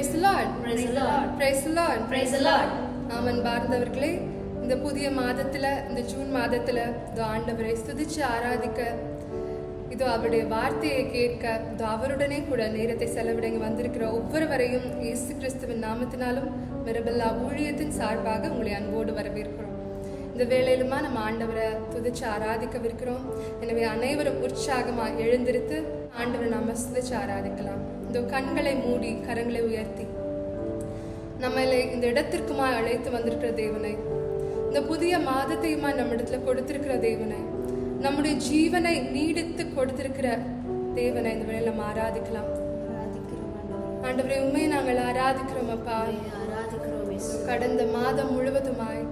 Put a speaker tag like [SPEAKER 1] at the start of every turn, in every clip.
[SPEAKER 1] Praise the Lord.
[SPEAKER 2] Praise the Lord.
[SPEAKER 1] Praise the Lord.
[SPEAKER 2] Praise the Lord.
[SPEAKER 1] Amen பார்ந்தவர்களே, இந்த புதிய மாதத்துல, இந்த ஜூன் மாதத்துல இதோ ஆண்டவரை ஸ்துதிச்சு ஆராதிக்க, இதோ அவருடைய வார்த்தையை கேட்க, இதோ அவருடனே கூட நேரத்தை செலவிட இங்க வந்திருக்கிற ஒவ்வொருவரையும் இயேசு கிறிஸ்துவின் நாமத்தினாலும் மிரபல்லா ஊழியத்தின் சார்பாக உங்களை அன்போடு வரவேற்கிறோம். இந்த வேளையிலுமா நம்ம ஆண்டவரை துதிச்சு ஆராதிக்கவிருக்கிறோம். எனவே அனைவரும் உற்சாகமா எழுந்திருத்து ஆண்டவரை நாம துதிச்சு ஆராதிக்கலாம். இந்த கண்களை மூடி கரங்களை உயர்த்தி நம்மளை இந்த இடத்திற்குமா அழைத்து வந்திருக்கிற தேவனை, இந்த புதிய மாதத்தையுமா நம்ம இடத்துல கொடுத்திருக்கிற தேவனை, நம்முடைய ஜீவனை நீடித்து கொடுத்திருக்கிற தேவனை இந்த வேளையில நம்ம ஆராதிக்கலாம். ஆண்டவரை உண்மையை நாங்கள் ஆராதிக்கிறோம் அப்பா. கடந்த மாதம் முழுவதுமாய்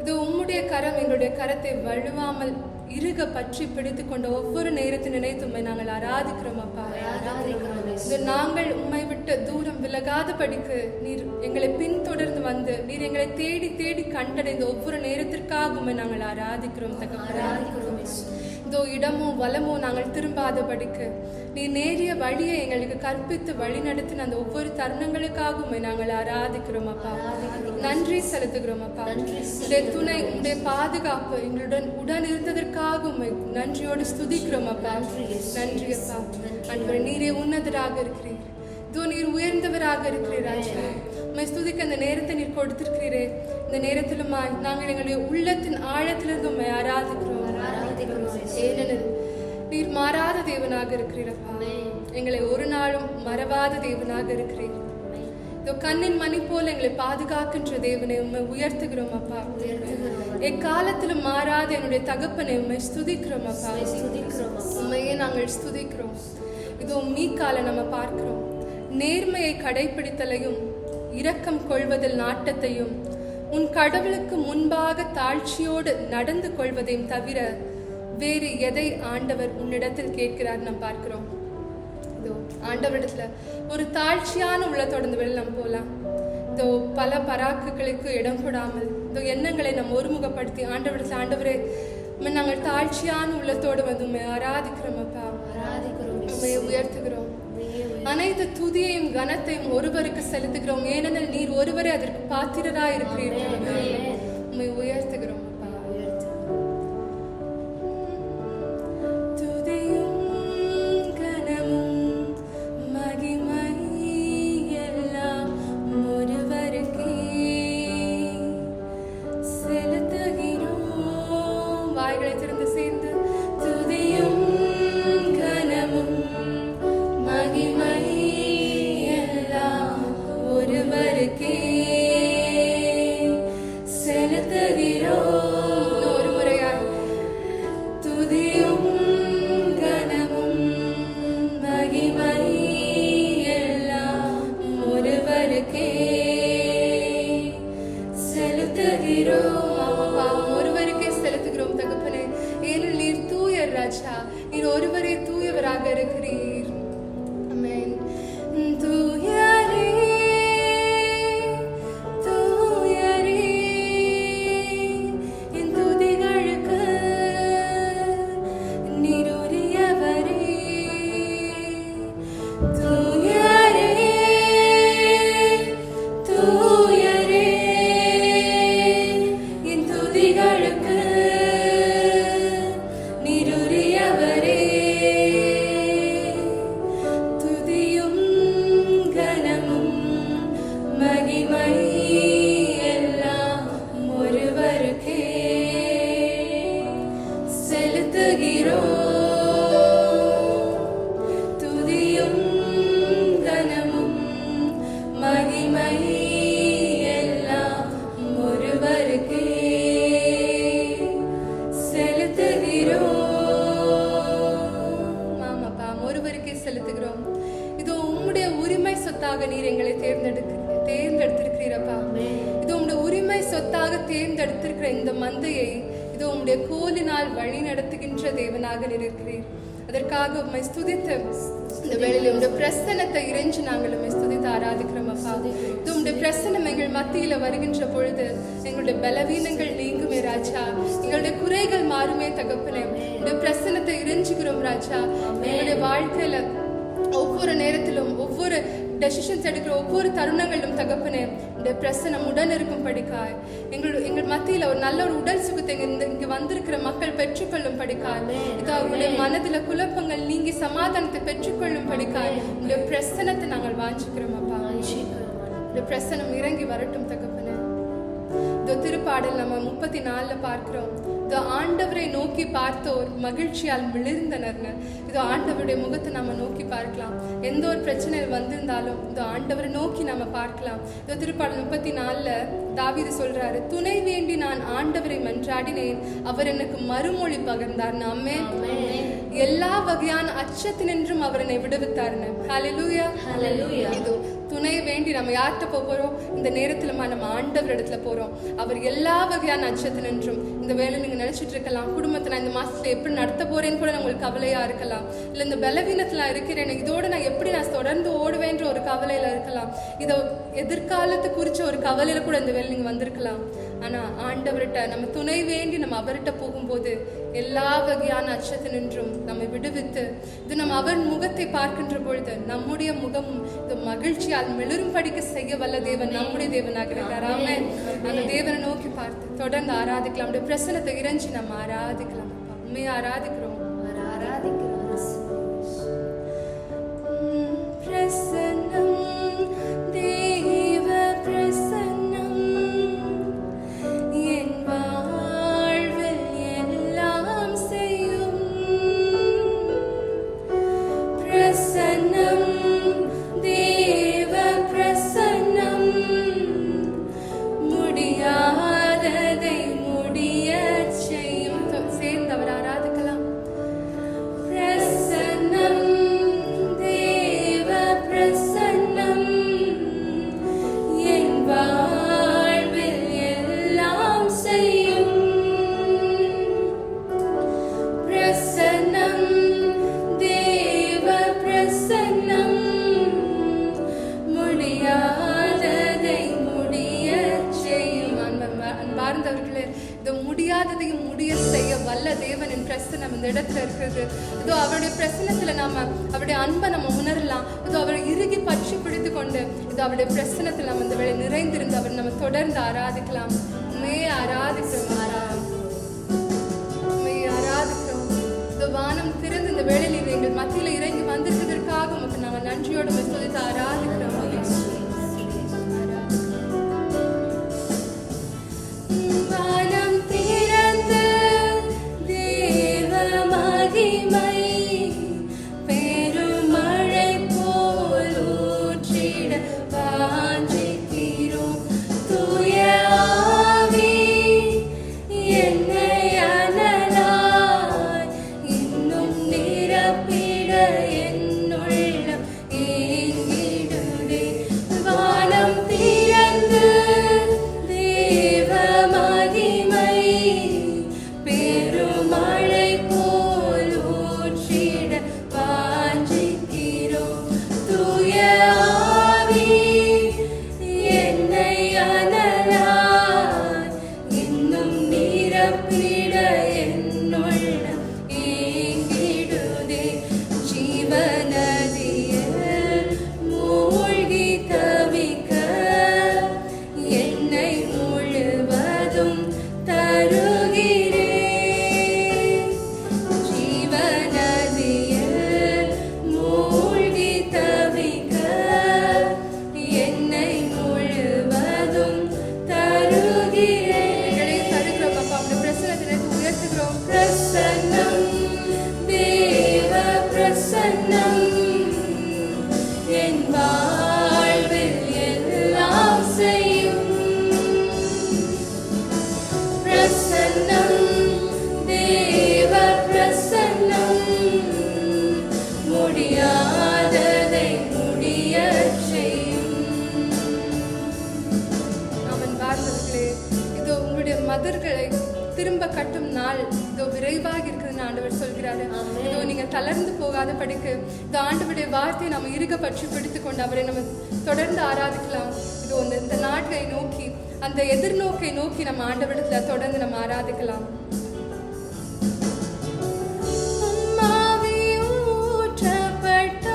[SPEAKER 1] இது உம்முடைய கரம் எங்களுடைய கரத்தை வழுவாமல் இறுக பற்றி பிடித்து கொண்ட ஒவ்வொரு நேரத்தை நினைத்து உண்மை நாங்கள் ஆராதிக்கிறோம் அப்பா. நாங்கள் உம்மை விட்டு தூரம் விலகாதபடிக்கு நீர் எங்களை பின்தொடர்ந்து வந்து நீர் எங்களை தேடி தேடி கண்டடைந்த ஒவ்வொரு நேரத்திற்காக உண்மை நாங்கள் ஆராதிக்கிறோம். இதோ இடமோ வலமோ நாங்கள் திரும்பாதபடிக்கு நீ நேரிய வழியை எங்களுக்கு கற்பித்து வழி நடத்தின அந்த ஒவ்வொரு தருணங்களுக்காகவும் நாங்கள் ஆராதிக்கிறோம் அப்பா. நன்றி செலுத்துகிறோம் அப்பா. உடைய துணை, உடைய பாதுகாப்பு எங்களுடன் உடன் இருந்ததற்காகவும் நன்றியோடு ஸ்துதிக்கிறோம் அப்பா. நன்றி அப்பா. அன்பரே, நீரே உன்னதராக இருக்கிறீர். இதோ நீர் உயர்ந்தவராக இருக்கிறீர். உம்மை ஸ்துதிக்க அந்த நேரத்தை நீர் கொடுத்திருக்கிறீரே. இந்த நேரத்திலுமா நாங்கள் எங்களுடைய உள்ளத்தின் ஆழத்திலிருந்து உம்மை ஆராதிக்கிறோம். ஏனெனில் நீர் மாறாத தேவனாக இருக்கிறீரப்பா. எங்களை ஒரு நாளும் மறவாத தேவனாக இருக்கிறீர். இதோ கண்ணின் மணி போல எங்களை பாதுகாக்கின்ற தேவனை உண்மை உயர்த்துகிறோம் அப்பா. எக்காலத்திலும் மாறாத என்னுடைய தகப்பனை உண்மை ஸ்துதிக்கிறோம் அப்பா. உண்மையே நாங்கள் ஸ்துதிக்கிறோம். இதோ மீகால நம்ம பார்க்கிறோம். நேர்மையை கடைபிடித்தலையும் இரக்கம் கொள்வதில் நாட்டத்தையும் உன் கடவுளுக்கு முன்பாக தாழ்ச்சியோடு நடந்து கொள்வதையும் தவிர வேறு எதை ஆண்டவர் உன்னிடத்தில் கேட்கிறார் நாம் பார்க்கிறோம். இதோ ஆண்டவரிடத்துல ஒரு தாழ்ச்சியான உள்ளத்தோட வெளியில் நம்ம போகலாம். இதோ பல பராக்குகளுக்கு இடம் கொடாமல் இதோ எண்ணங்களை நம்ம ஒருமுகப்படுத்தி ஆண்டவரிடத்துல ஆண்டவரே நாங்கள் தாழ்ச்சியான உள்ளத்தோடு வந்து உண்மை ஆராதிக்கிறோம் அப்பா. உண்மையை உயர்த்துகிறோம். அனைத்து துதியையும் கனத்தையும் ஒருவருக்கு செலுத்துகிறோம். ஏனெனில் நீர் ஒருவரே அதற்கு பாத்திரராய் இருக்கிறீர்கள். உண்மை உயர்த்துகிறோம். ஒருவருக்கே செலுத்துகிறோம் தகப்பனே. ஏனெனில் நீர் தூயர் ராஜா. நீர் ஒருவரே தூயவராக இருக்கிறீர். ஆமென். தூயரே தூயரே என் துதிகளுக்கு நீர் உரியவரே. தூயரே தூயரே என் துதிகளுக்கு நீர் உரியவரே. துதியும் கனமும் மகிமை எல்லாம் ஒருவருக்கே செலுத்துகிறோம். துதியும் கனமும் மகிமை எல்லாம் ஒருவருக்கே செலுத்துகிறோம். ஆமாப்பா, ஒருவருக்கே செலுத்துகிறோம். இதோ உம்முடைய உரிமை சொத்தாக நீர் எங்களை தேர்ந்தெடுத்திருக்கிறீரப்பா. இது உம்முடைய உரிமை சொத்தாக தேர்ந்தெடுத்திருக்கிற இந்த மந்தையை இதோ உம்முடைய கோலினால் வழி நடத்துகின்ற தேவனாக நீர் இருக்கிறீர். அதற்காக உம்மை ஸ்துதித்து இந்த வேளையில உம்முடைய பிரசன்னத்தை இறைஞ்சி நாங்கள் உம்மை ஸ்துதித்து ஆராதிக்கிறோம் அப்பா. இது உம்முடைய பிரசன்னம் எங்கள் மத்தியில வருகின்ற பொழுது எங்களுடைய பலவீனங்கள் நீங்குமே ராஜா. எங்களுடைய குறைகள் மாறுமே தகப்பனே. உம்முடைய பிரசன்னத்தை இறைஞ்சுகிறோம் ராஜா. எங்களுடைய வாழ்க்கையில ஒவ்வொரு ஒவ்வொரு நேரத்திலும் ஒவ்வொரு டெசிஷன்ஸ் எடுக்கிற ஒவ்வொரு தருணங்களிலும் தகப்பனே இந்த பிரசனம் உடன் இருக்கும் படிக்காய் எங்கள் மத்தியில ஒரு நல்ல ஒரு உடல் சுகத்தை இங்க வந்திருக்கிற மக்கள் பெற்றுக்கொள்ளும் படிக்காய். இது அவருடைய மனதில குழப்பங்கள் நீங்கி சமாதானத்தை பெற்றுக்கொள்ளும் படிக்காய். இந்த பிரசனத்தை நாங்கள் வாஞ்சிக்கிறோம் அப்பா. இந்த பிரசனம் இறங்கி வரட்டும் தகப்பனே. இந்த திருப்பாடல் நம்ம 34 பார்க்கிறோம். இது ஆண்டவரை நோக்கி பார்த்தோர் மகிழ்ச்சியால் மிளிர்ந்தனர்னு. இது ஆண்டவருடைய முகத்தை நம்ம நோக்கி பார்க்கலாம். எந்த ஒரு பிரச்சனை வந்திருந்தாலும் இந்த ஆண்டவரை நோக்கி நம்ம பார்க்கலாம். இந்த திருப்பாடல் 34 தாவீது சொல்றாரு, துணை வேண்டி நான் ஆண்டவரை மன்றாடினேன், அவர் எனக்கு மறுமொழி பகிர்ந்தார். நாமே எல்லா வகையான அச்சத்தினின்றும் அவர் என்னை விடுவித்தார்னு. ஹல்லேலூயா, ஹல்லேலூயா. இது துணை வேண்டி நம்ம யார்கிட்ட போறோம்? இந்த நேரத்துல நம்ம ஆண்டவர் இடத்துல போறோம். அவர் எல்லா வகையான அச்சத்தினின்றும். இந்த வேலை நீங்க நினைச்சிட்டு இருக்கலாம், குடும்பத்தை நான் இந்த மாசத்துல எப்படி நடத்த போறேன்னு கூட உங்களுக்கு கவலையா இருக்கலாம். இல்ல இந்த பலவீனத்துல இருக்கிறேன், இதோட நான் எப்படி தொடர்ந்து ஓடுவேன்ற ஒரு கவலையில இருக்கலாம். இதை எதிர்காலத்தை குறிச்ச ஒரு கவலையில கூட இந்த வேலை நீங்க வந்திருக்கலாம். ஆனா ஆண்டவர்கிட்ட நம்ம துணை வேண்டி நம்ம அவர்கிட்ட போகும்போது எல்லா வகையான அச்சத்தினின்றும் நம்மை விடுவித்து இது நம்ம அவர் முகத்தை பார்க்கின்ற பொழுது நம்முடைய முகம் இந்த மகிழ்ச்சியால் மிளரும் படிக்க செய்ய வல்ல தேவன் நம்முடைய தேவனாக இருக்கிறாராமே. அந்த தேவனை நோக்கி பார்த்து தொடர்ந்து ஆராதிக்கலாம். நம்முடைய பிரசனத்தை இறைஞ்சி நம்ம ஆராதிக்கலாம். உண்மையை ஆராதிக்கிறோம். பிரசன்னம் தேவ பிரசன்னம் என் வாழ்வில் எல்லாம் செய்யும். பிரசன்னம் தேவ பிரசன்னம் முடியாததை முடிய செய்யும். சேர்ந்து அவர் ஆராதிக்கலாம். பிரசன்னம் தேவ பிரசன்னம் என் வாழ்வில் எல்லாம் செய்யும். பிரசன்னம் தேவ பிரசன்னம் முடியாததை முடிய செய்யும். அன்பார்ந்தவர்களே, இது முடியாததையும் முடிய செய்ய வல்ல தேவனின் பிரசனம் இந்த இடத்துல இருக்கிறது. இதோ அவருடைய பிரசனத்துல நாம அவருடைய அன்பை நம்ம உணரலாம். இதோ அவரை இறுகி பற்றி பிடித்து கொண்டு இதோ அவருடைய பிரசனத்தில் நம்ம இந்த வேலை நிறைந்திருந்து அவர் நம்ம தொடர்ந்து ஆராதிக்கலாம். ஆராதிக்கிறோம். இந்த வானம் திறந்து இந்த வேளையில் எங்கள் மத்தியில இறங்கி வந்திருக்கிறதற்காக உமக்கு நாங்கள் நன்றியோடு சொல்லிட்டு ஆராதிக்கிறோம். வானம் திறந்து தேவ மகிமை பெருமழை போல் ஊற்றிட வாஞ்சிக்கிறோம். தூய ஆவி என்னை அனலாய் இன்னும் நிரப்பிட என்னுள்ளம் ஏங்கிடுதே. வானம் திறந்து தேவ மகிமை பெருமழை போல் ஊற்றிட வாஞ்சிக்கிறோம். தூய ஆவி என்னை அனலாய் இன்னும் நிரப்பிட என்னுள்ளம் ஏங்கிடுதே. ஜீவநதியில் மூழ்கி தவிக்க என்னை முழுவதும் தருகிறேன். ஜீவநதியில் மூழ்கி தவிக்க என்னை முழுவதும் தருகிறேன். தருகிறோம் அப்பா, உங்க பிரசனத்தை உயர்த்துகிறோம். பிரசன்னம் தேவ பிரசன்னம் என் வாழ்வில் எல்லாம் செய்யும். பிரசன்னம் தேவ பிரசன்னம் முடியாததை முடிய செய்யும். அவன் வார்த்தைகளே, இதோ உங்களுடைய மதர்களை திரும்ப கட்டும் நாள் இதோ விரைவாக இருக்குதுன்னு ஆண்டவர் சொல்கிறாரு. இதோ நீங்க தளர்ந்து போகாத படிக்கு இந்த ஆண்டவருடைய வார்த்தையை நம்ம இறுக பற்றி பிடித்து கொண்டு அவரை நம்ம தொடர்ந்து ஆராதிக்கலாம். இதோ இந்த நாட்டை நோக்கி அந்த எதிர்நோக்கை நோக்கி நம்ம ஆண்டவரிடத்துல தொடர்ந்து நம்ம ஆராதிக்கலாம். அம்மாவி ஊற்றப்பட்டார்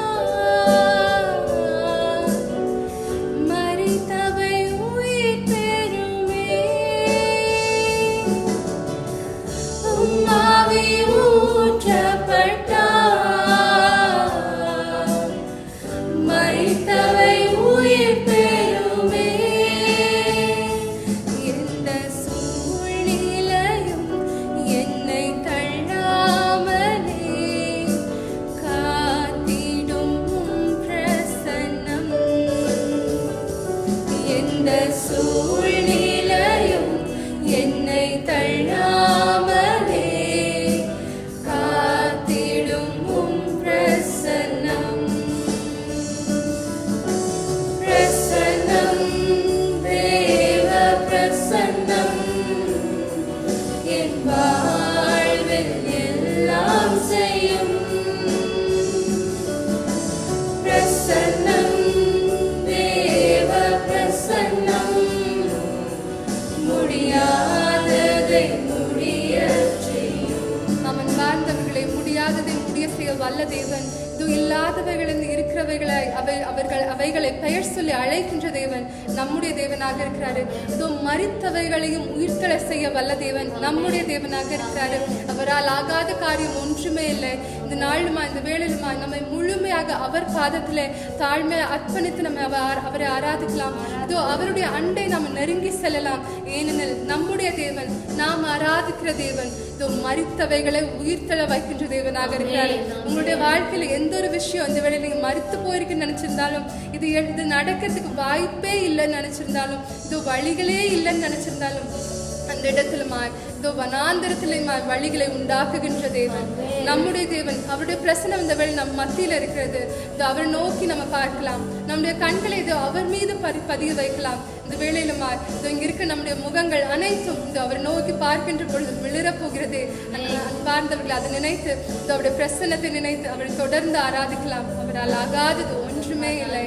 [SPEAKER 1] முடியாததை முடிய செய்ய வல்ல தேவன். இதோ இல்லாதவைகளில் இருக்கிறவைகளை அவைகளை பெயர் சொல்லி அழைக்கின்ற தேவன் நம்முடைய தேவனாக இருக்கிறாரு. இதோ மரித்தவைகளையும் உயிர்த்தெழ செய்ய வல்ல தேவன் நம்முடைய தேவனாக இருக்கிறாரு. அவரால் ஆகாத காரியம் ஒன்றுமே இல்லை. இந்த நாளுமா இந்த வேளையிலுமா நம்மை முழுமையாக அவர் பாதத்திலே தாழ்மையை அர்ப்பணித்து நம்ம அவரை ஆராதிக்கலாம். இதோ அவருடைய அண்டை நாம் நெருங்கி செல்லலாம். ஏனெனில் நம்முடைய தேவன், நாம் ஆராதிக்கிற தேவன் இதோ மரித்தவைகளை உயிர்த்தெழ வைக்கின்ற தேவனாக இருக்கிறாரு. உங்களுடைய வாழ்க்கையில எந்த ஒரு விஷயம் இந்த வேளையில நீங்க மரித்து போயிருக்குன்னு நினைச்சிருந்தாலும், இது நடக்கிறதுக்கு வாய்ப்பே இல்லைன்னு நினைச்சிருந்தாலும், இதோ வழிகளே இல்லைன்னு நினைச்சிருந்தாலும், அந்த இடத்துலமா இதோ வனாந்திரத்திலுமா வழிகளை உண்டாக்குகின்ற தேவன் நம்முடைய தேவன். அவருடைய பிரசனம் இந்த வேளை நம்ம மத்தியில இருக்கிறது. இதோ அவரை நோக்கி நம்ம பார்க்கலாம். நம்முடைய கண்களை இதோ அவர் மீது பதிய வைக்கலாம். இந்த வேளையிலுமா இதோ இங்க இருக்க நம்முடைய முகங்கள் அனைத்தும் இதோ அவரை நோக்கி பார்க்கின்ற பொழுது விழுறப் போகிறது. அன்பார்ந்தவர்கள் அதை நினைத்து இதோ அவருடைய பிரசன்னத்தை நினைத்து அவரை தொடர்ந்து ஆராதிக்கலாம். அவரால் ஆகாதது ஒன்றுமே இல்லை,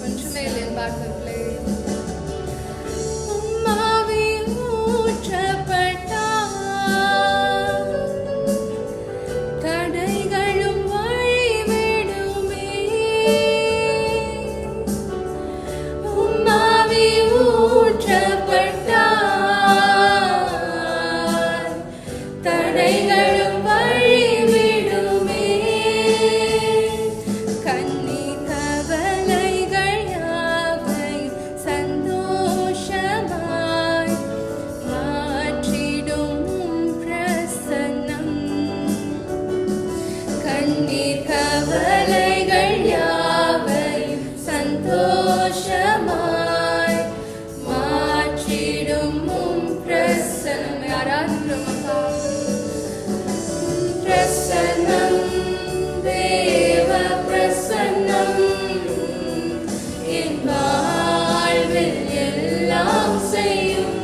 [SPEAKER 1] ஒன்றுமே இல்லை என்பார்களே. தடைகளும் வழிவிடுமே, உம்மாவி ஊற்றப்பட்டார் தடைகளும் வழிவிடுமே. கண்ணி கவலைகள் யாவையும் சந்தோஷமாய் மாற்றிடும் பிரசன்னம். கண்ணீர் கவலைகள் யாவையும் சந்தோஷமாய் மாற்றிடும் பிரசன்னம். ஆராதிக்கிறோம். பிரசன்னம், தேவ பிரசன்னம் என் வாழ்வில் எல்லாம் செய்யும்.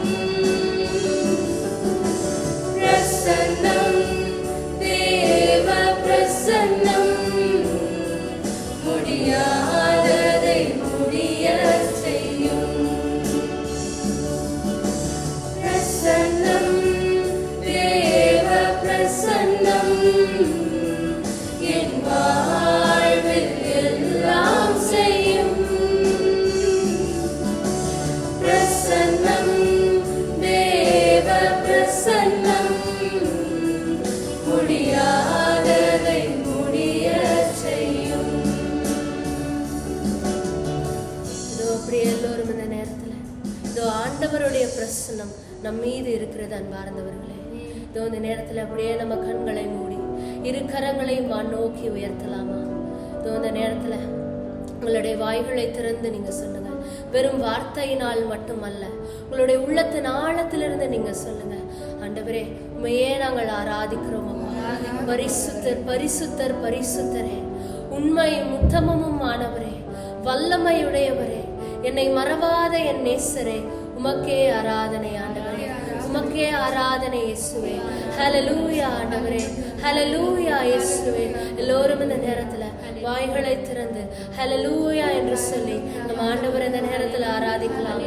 [SPEAKER 1] பிரசன்னம், தேவ பிரசன்னம் முடியாததை முடிய செய்யும். பிரசன்னம், தேவ பிரசன்னம் என் வாழ்வில் எல்லாம் செய்யும். பிரசன்னம், தேவ பிரசன்னம் முடியாததை முடிய செய்யும். இதோ அப்படி எல்லோரும் இந்த நேரத்துல இதோ ஆண்டவருடைய பிரசன்னம் நம் மீது இருக்கிறது. அன்பார்ந்தவர்களே, இதோ இந்த நேரத்துல அப்படியே நம்ம கண்களை மூடி இரு கரங்களையும் நோக்கி உயர்த்தலாமா? இதோ இந்த நேரத்துல உங்களுடைய வாய்களை திறந்து நீங்க சொல்லுங்க. வெறும் வார்த்தையினால் மட்டுமல்ல, உங்களுடைய உள்ளத்தின் ஆழத்திலிருந்து நீங்க சொல்லுங்க. ஆண்டவரே, உண்மையே நாங்கள் ஆராதிக்கிறோம். பரிசுத்தர் பரிசுத்தர் பரிசுத்தரே, உண்மையும் உத்தமமும் ஆனவரே, வல்லமையுடையவரே, என்னை மறவாத என் நேசரே, உமக்கே ஆராதனை ஆண்டவரே, உமக்கே ஆராதனை இயேசுவே. ஹல்லேலூயா ஆண்டவரே, ஹல்லேலூயா இயேசுவே. எல்லோரும் இந்த நேரத்துல வாய்களை திறந்து ஹல்லேலூயா என்று சொல்லி நம்ம ஆண்டவரை இந்த நேரத்துல ஆராதிக்கலாம்.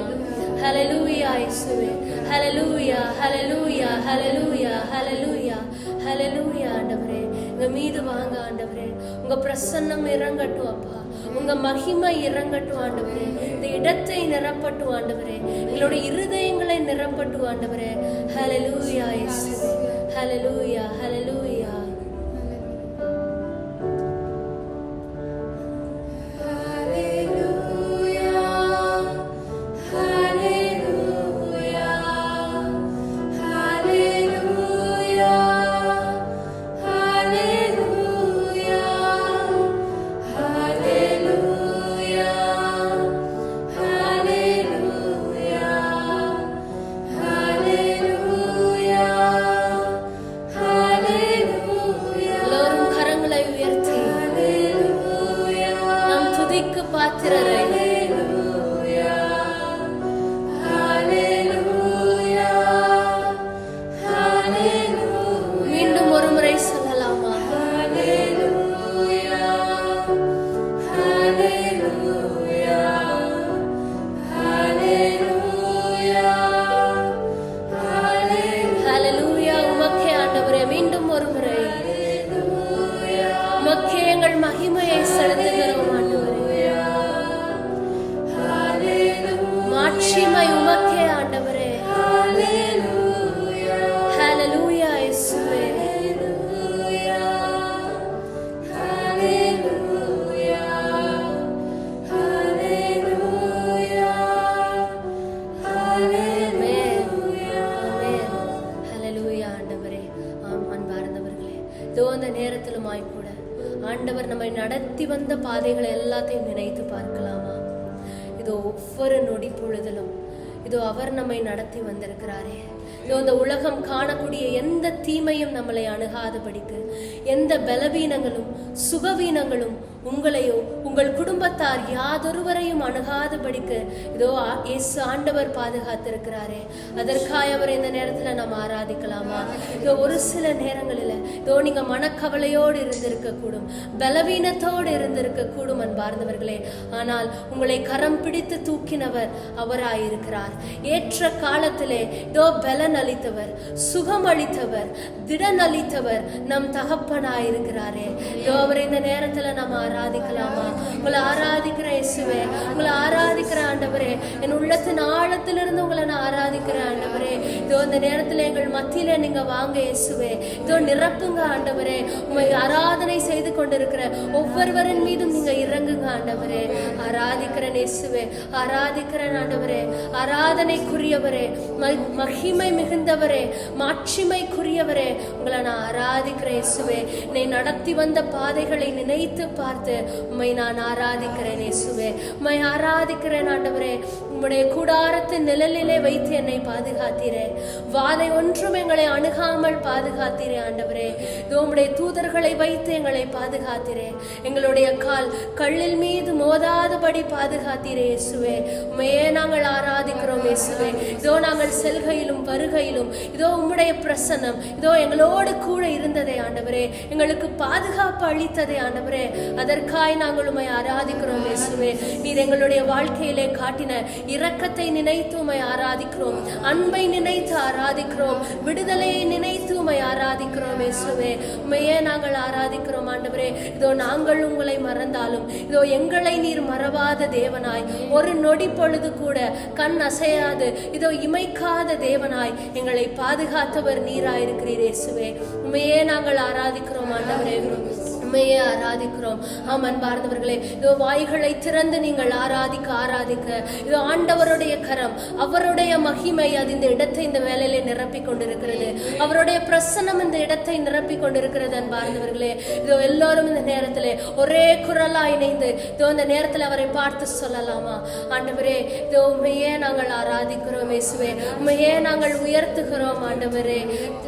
[SPEAKER 1] ஹல்லேலூயா இயேசுவே, ஹல்லேலூயா ஹல்லேலூயா ஹல்லேலூயா ஹல்லேலூயா ஹல்லேலூயா. ஆண்டவரே, உங்க மீது வாங்க ஆண்டவரே, உங்க பிரசன்னம் இறங்கட்டும் அப்பா, உங்க மகிமை இறங்கட்டும் ஆண்டவரே, இந்த இடத்தை நிரப்பட்டும் ஆண்டவரே, எங்களுடைய இருதயங்களை நிரப்பட்டும் ஆண்டவரே. ஹல்லேலூயா இயேசுவே, ஹல்லேலூயா ஹல்லேலூயா.
[SPEAKER 2] Hallelujah. காலமாய் கூட ஆண்டவர் நம்மை நடத்தி வந்த பாதைகளை எல்லாத்தையும் நினைத்து பார்க்கலாமா? இதோ ஒவ்வொரு நொடி பொழுதிலும் இதோ அவர் நம்மை நடத்தி வந்திருக்கிறாரே. இதோ இந்த உலகம் காணக்கூடிய எந்த தீமையும் நம்மளை அணுகாதபடிக்கு, எந்த பலவீனங்களும் சுகவீனங்களும் உங்களையோ உங்கள் குடும்பத்தார் யாதொருவரையும் அணுகாதபடிக்கு இதோ இயேசு ஆண்டவர் பாதுகாத்திருக்கிறாரே. அதற்காக அவர் இந்த நேரத்துல நாம் ஆராதிக்கலாமா? இதோ ஒரு சில நேரங்களில் இதோ நீங்க மனக்கவலையோடு இருந்திருக்க கூடும், பலவீனத்தோடு இருந்திருக்க கூடும் அன்பார்ந்தவர்களே. ஆனால் உங்களை கரம் பிடித்து தூக்கினவர் அவராயிருக்கிறார். ஏற்ற காலத்திலே இதோ பலன் அளித்தவர், சுகம் அளித்தவர், திடன் அளித்தவர் நம் தகப்பனாயிருக்கிறாரே. இதோ அவர் இந்த நேரத்துல நாம் ஆராதிக்கலாமா? உங்களை ஆராதிக்கிற இயேசுவே, உங்களை ஆராதிக்கிற ஆண்டவரே, என் உள்ளத்தின் ஆழத்திலிருந்து உங்களை நான் ஆராதிக்கிற ஆண்டவரே. இதோ இந்த நேரத்துல எங்கள் மத்தியில நீங்க வாங்க இயேசுவே. இதோ நிரப்புங்க ஆண்டவரே. உண்மை ஆராதனை செய்து கொண்டிருக்கிற ஒவ்வொருவரின் மீதும் நீங்க இறங்குங்க ஆண்டவரே. ஆராதிக்கிறேன் இயேசுவே, ஆராதிக்கிறேன் ஆண்டவரே. ஆராதனைக்குரியவரே, மகிமை மிகுந்தவரே, மாட்சிமைக்குரியவரே, உங்களை நான் ஆராதிக்கிறேன் இயேசுவே. என்னை நடத்தி வந்த பாதைகளை நினைத்து பார்த்து உம்மை நான் ஆராதிக்கிறேன் இயேசுவே. உம்மை ஆராதிக்கிறேன் ஆண்டவரே. உம்முடைய கூடாரத்தின் நிழலிலே வைத்து என்னை பாதுகாத்தீரே. வாதை ஒன்றும் எங்களை அணுகாமல் பாதுகாத்தீரே ஆண்டவரே. உம்முடைய தூதர்களை வைத்து எங்களை பாதுகாத்தீரே. எங்களுடைய கால் கல்லில் மீது மோதாதபடி பாதுகாத்தீரே இயேசுவே. உம்மையே நாங்கள் ஆராதிக்கிறோம் இயேசுவே. இதோ நாங்கள் செல்கையிலும் வருகையிலும் இதோ உம்முடைய பிரசன்னம் இதோ எங்களோடு கூட இருந்ததே ஆண்டவரே. எங்களுக்கு பாதுகாப்பு அளித்ததே ஆண்டவரே. அதற்காய் நாங்கள் உம்மை ஆராதிக்கிறோம் இயேசுவே. நீர் எங்களுடைய வாழ்க்கையிலே காட்டின இரக்கத்தை நினைத்து உம்மை ஆராதிக்கிறோம், அன்பை நினைத்து ஆராதிக்கிறோம், விடுதலையை நினைத்து உம்மை ஆராதிக்கிறோம் இயேசுவே. உம்மையே நாங்கள் ஆராதிக்கிறோம் ஆண்டவரே. இதோ நாங்கள் உங்களை மறந்தாலும் இதோ எங்களை நீர் மறவாத தேவனாய், ஒரு நொடி பொழுது கூட கண் அசையாது இதோ இமைக்காத தேவனாய் எங்களை பாதுகாத்தவர் நீராயிருக்கிறீர் இயேசுவே. உம்மையே நாங்கள் ஆராதிக்கிறோம் ஆண்டவரே, உம்மையே ஆராதிக்கிறோம். ஆமன் பார்ந்தவர்களே, இதோ வாய்களை திறந்து நீங்கள் ஆராதிக்க ஆராதிக்க இதோ ஆண்டவருடைய கரம், அவருடைய மகிமை அது இந்த இடத்தை இந்த வேலையில நிரப்பி கொண்டிருக்கிறது. அவருடைய பிரசன்னம் இந்த இடத்தை நிரப்பி கொண்டிருக்கிறது அன்பார்ந்தவர்களே. இதோ எல்லோரும் இந்த நேரத்திலே ஒரே குரலா இணைந்து இதோ இந்த நேரத்தில் அவரை பார்த்து சொல்லலாமா? ஆண்டவரே, இதோ உண்மையே நாங்கள் ஆராதிக்கிறோம் இயேசுவே. உண்மையே நாங்கள் உயர்த்துகிறோம் ஆண்டவரே.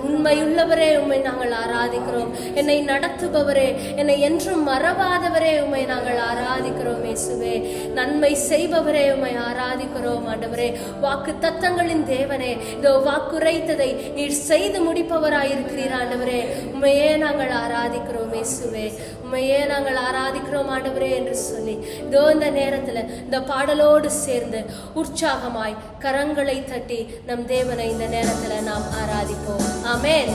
[SPEAKER 2] உண்மையுள்ளவரே, உண்மை நாங்கள் ஆராதிக்கிறோம். என்னை நடத்துபவரே, என்னை என்றும் மறவாதவரே, உம்மை நாங்கள் ஆராதிக்கிறோம் இயேசுவே. நன்மை செய்பவரே, உம்மை ஆராதிக்கிறோம் ஆண்டவரே. வாக்கு தத்தங்களின் தேவனே, இதோ வாக்குரைத்ததை நீர் செய்து முடிப்பவராயிருக்கிறீர் ஆண்டவரே. உம்மையே நாங்கள் ஆராதிக்கிறோம் இயேசுவே. உம்மையே நாங்கள் ஆராதிக்கிறோம் ஆண்டவரே என்று சொல்லி இதோ இந்த நேரத்துல இந்த பாடலோடு சேர்ந்து உற்சாகமாய் கரங்களை தட்டி நம் தேவனை இந்த நேரத்துல நாம் ஆராதிப்போம். ஆமென்.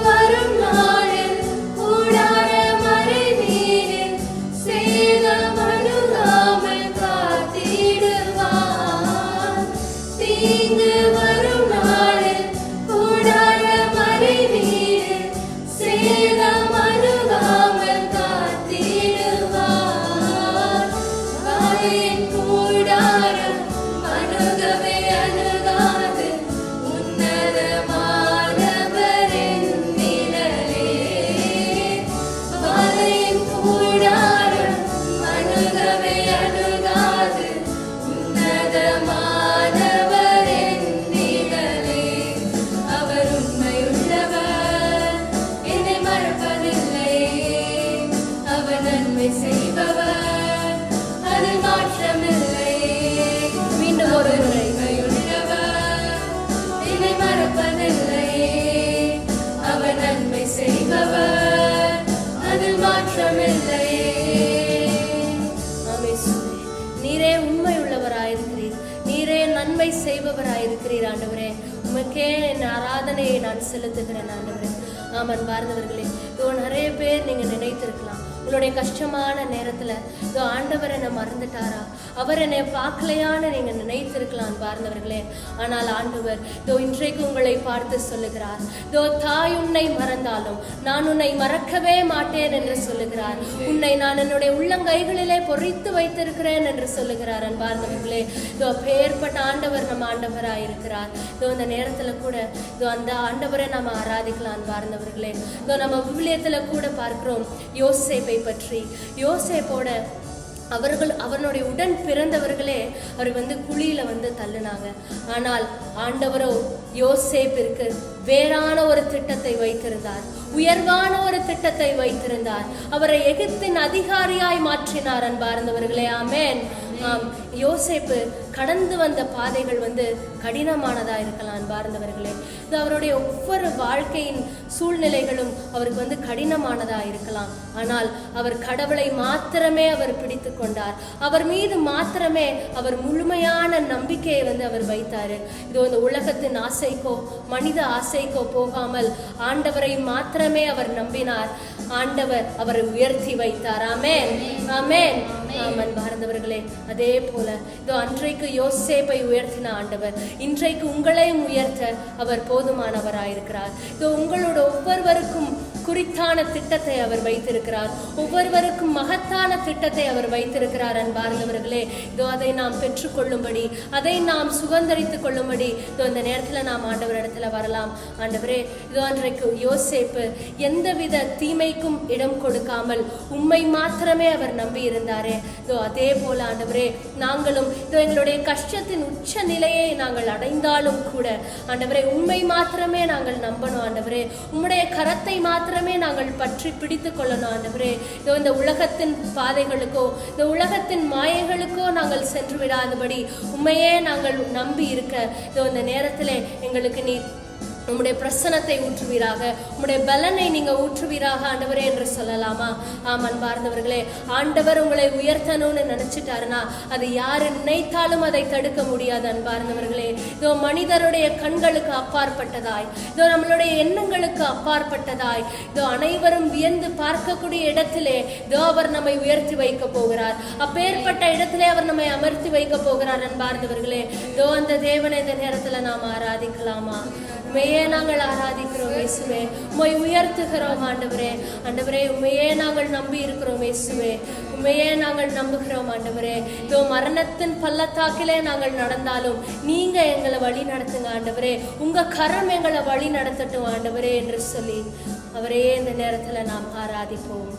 [SPEAKER 3] வரும் நாளில் கூடார மறை நீர்
[SPEAKER 2] நன்மை செய்பவர், அதில் மாற்றமில்லை. மீண்டும் ஒரு முறை, என்னை மறப்பதில்லை, அவர் நன்மை செய்பவர், அதில் மாற்றமில்லை. ஆமென். நீரே உண்மை உள்ளவராயிருக்கிறீர், நீரே நன்மை செய்பவராயிருக்கிறீர் ஆண்டவரே. உமக்கே என் ஆராதனையை நான் செலுத்துகிறேன் ஆண்டவரே. ஆமாம் பார்ந்தவர்களே, இதோ நிறைய பேர் நீங்க நினைத்திருக்கலாம், உங்களுடைய கஷ்டமான நேரத்துல இதோ ஆண்டவர் என்னை மறந்துட்டாரா, அவர் என்னை பார்க்கலையான்னு நீங்க நினைத்திருக்கலாம் பார்ந்தவர்களே. ஆனால் ஆண்டவர் இதோ இன்றைக்கு உங்களை பார்த்து சொல்லுகிறார், இதோ தாய் உன்னை மறந்தாலும் நான் உன்னை மறக்கவே மாட்டேன் என்று சொல்லுகிறார். உன்னை நான் என்னுடைய உள்ளங்கைகளிலே பொறித்து வைத்திருக்கிறேன் என்று சொல்லுகிறார். பார்ந்தவர்களே, இதோ பேர்பட்ட ஆண்டவர் நம்ம ஆண்டவராயிருக்கிறார். இதோ இந்த நேரத்துல கூட இதோ அந்த ஆண்டவரை நம்ம ஆராதிக்கலாம் பார்ந்தவர்களே. இதோ நம்ம விவிலியத்துல கூட பார்க்கிறோம் யோசேப்பை பற்றி. யோசேப்போட அவனுடைய உடன் பிறந்தவர்களே அவர் குழியில தள்ளினாங்க. ஆனால் ஆண்டவரோ யோசேப்பிற்கு வேறான ஒரு திட்டத்தை வைத்திருந்தார், உயர்வான ஒரு திட்டத்தை வைத்திருந்தார். அவரை எகிப்தின் அதிகாரியாய் மாற்றினார். அன்பார்ந்தவர்களே, ஆமென். யோசேப்பு கடந்து வந்த பாதைகள் கடினமானதா இருக்கலாம் அன்பார்ந்தவர்களே. இது அவருடைய ஒவ்வொரு வாழ்க்கையின் சூழ்நிலைகளும் அவருக்கு கடினமானதா இருக்கலாம். ஆனால் அவர் கடவுளை மாத்திரமே அவர் பிடித்து கொண்டார், அவர் மீது மாத்திரமே அவர் முழுமையான நம்பிக்கையை அவர் வைத்தாரு. இது இந்த உலகத்தின் ஆசைக்கோ மனித ஆசைக்கோ போகாமல் ஆண்டவரை மாத்திரமே அவர் நம்பினார். ஆண்டவர் அவரை உயர்த்தி வைத்தார். ஆமென், ஆமென், ஆமென். பார்ந்தவர்களே, அதே போல இதோ அன்றைக்கு யோசேப்பை உயர்த்தின ஆண்டவர் இன்றைக்கு உங்களையும் உயர்த்த அவர் போதுமானவராயிருக்கிறார். இதோ உங்களோட ஒவ்வொருவருக்கும் குறித்தான திட்டத்தை அவர் வைத்திருக்கிறார், ஒவ்வொருவருக்கும் மகத்தான திட்டத்தை அவர் வைத்திருக்கிறார். அன்பார்ந்தவர்களே, இதோ அதை நாம் பெற்றுக்கொள்ளும்படி, அதை நாம் சுதந்திரித்துக் கொள்ளும்படி இதோ இந்த நேரத்தில் நாம் ஆண்டவர் இடத்துல வரலாம். ஆண்டவரே, இதோ அன்றைக்கு யோசேப்பு எந்தவித தீமைக்கும் இடம் கொடுக்காமல் உம்மை மாத்திரமே அவர் நம்பி இருந்தாரே, இதோ அதே போல ஆண்டவரே நாங்களும் இதோ எங்களுடைய கஷ்டத்தின் உச்ச நிலையை நாங்கள் அடைந்தாலும் கூட ஆண்டவரே உம்மை மாத்திரமே நாங்கள் நம்பணும். ஆண்டவரே, உம்முடைய கரத்தை மாத்திரமே நாங்கள் பற்றி பிடித்து கொள்ளணும். ஆண்டவரே, இதோ இந்த உலகத்தின் பாதைகளுக்கோ இந்த உலகத்தின் மாயைகளுக்கோ நாங்கள் சென்று விடாதபடி உம்மையே நாங்கள் நம்பி இருக்க இதோ இந்த நேரத்திலே எங்களுக்கு நீர் உம்முடைய பிரசனத்தை ஊற்றுவீராக, உம்முடைய பலனை நீங்க ஊற்றுவீராக ஆண்டவரே என்று சொல்லலாமா? ஆமான் பார்ந்தவர்களே, ஆண்டவர் உங்களை உயர்த்தணும்னு நினைச்சிட்டாருன்னா அது யாரு நினைத்தாலும் அதை தடுக்க முடியாது. அன்பார்ந்தவர்களே, இதோ மனிதருடைய கண்களுக்கு அப்பாற்பட்டதாய், இதோ நம்மளுடைய எண்ணங்களுக்கு அப்பாற்பட்டதாய், இதோ அனைவரும் வியந்து பார்க்கக்கூடிய இடத்திலே இதோ அவர் நம்மை உயர்த்தி வைக்க போகிறார். அப்பேற்பட்ட இடத்திலே அவர் நம்மை அமர்த்தி வைக்க போகிறார். அன்பார்ந்தவர்களே, இதோ அந்த தேவனை இந்த நேரத்துல நாம் ஆராதிக்கலாமா? உண்மையே நாங்கள் ஆராதிக்கிறோம் இயேசுவே, உம்மை உயர்த்துகிறோம் ஆண்டவரே. ஆண்டவரே, உண்மையே நாங்கள் நம்பி இருக்கிறோம் இயேசுவே, உண்மையே நாங்கள் நம்புகிறோம் ஆண்டவரே. இதோ மரணத்தின் பள்ளத்தாக்கிலே நாங்கள் நடந்தாலும் நீங்க எங்களை வழி நடத்துங்க ஆண்டவரே, உங்க கரம் எங்களை வழி நடத்தட்டும் ஆண்டவரே என்று சொல்லி அவரே இந்த நேரத்துல நாம் ஆராதிப்போம்.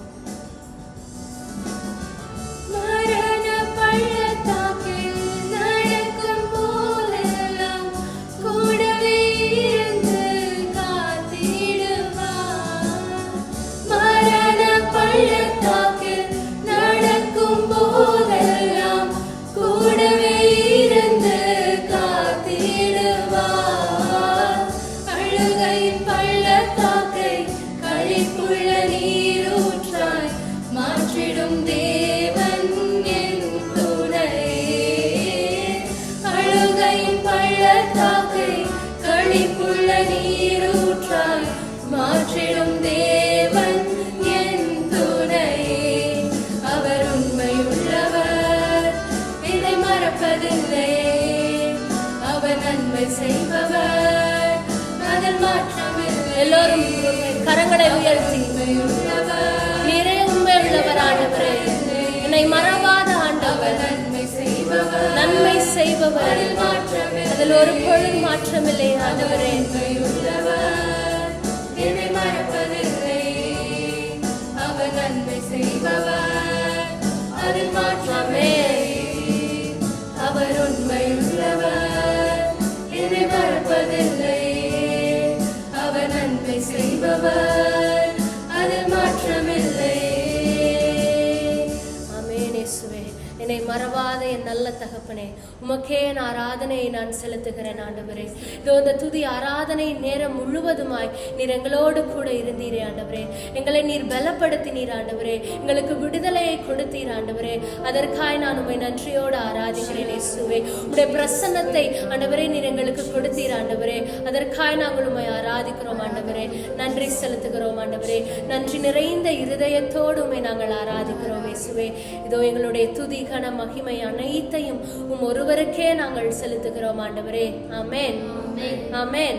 [SPEAKER 2] மரண பள்ளத்தாக்கில் நடக்கும் போதெல்லாம் கூடவே பள்ளத்தாக்கில் நடக்கும் போதெல்லாம் கூடவே இருந்து காத்திடுவார். அழுகையின் பள்ளத்தாக்கை களிப்புள்ள நீரூற்றாய் மாற்றிடும் தேவன் என் துணையே. அழுகையின் பள்ளத்தாக்கை களிப்புள்ள நீரூற்றாய் மாற்றிடும் தேவன் என் துணையே. அவர் உண்மையுள்ளவர், என்னை மறப்பதில்லை, அவர் நன்மை செய்பவர், அதில் மாற்றமில்லை. எல்லோரும் கரங்களை உயர்த்தி நிறைய உண்மை உள்ளவர் ஆண்டவரே, என்னை மறவாத ஆண்டவர், நன்மை செய்பவர், அதில் ஒரு பொழுது மாற்றமில்லை ஆண்டவரே. என்னை மறப்பதில்லை, அவர் நன்மை செய்பவர், அதில் மாற்றமே. அவர் உண்மையுள்ளவர், என்னை மறப்பதில்லை, அவர் நன்மை செய்பவர், அதில் மாற்றமில்லை. என்னை மறவாத என் நல்ல தகப்பனே, உமக்கே என் ஆராதனையை நான் செலுத்துகிறேன் ஆண்டவரே. இதோ இந்த துதி ஆராதனை நேரம் முழுவதுமாய் நீர் எங்களோடு கூட இருந்தீரே ஆண்டவரே. எங்களை நீர் பலப்படுத்தினீர் ஆண்டவரே. எங்களுக்கு விடுதலையை கொடுத்தீர் ஆண்டவரே. அதற்காய் நான் உம்மை நன்றியோடு ஆராதிக்கிறேன் இயேசுவே. உம்முடைய பிரசன்னத்தை ஆண்டவரே நீர் எங்களுக்கு கொடுத்தீர் ஆண்டவரே. அதற்காய் நாங்கள் உம்மை ஆராதிக்கிறோம் ஆண்டவரே. நன்றி செலுத்துகிறோம் ஆண்டவரே. நன்றி நிறைந்த இருதயத்தோடு உம்மை நாங்கள் ஆராதிக்கிறோம் இயேசுவே. இதோ எங்களுடைய துதி கன மகிமை அனைத்தையும் ஒருவருக்கே நாங்கள் செலுத்துகிறோம் ஆண்டவரே. ஆமென், ஆமென்.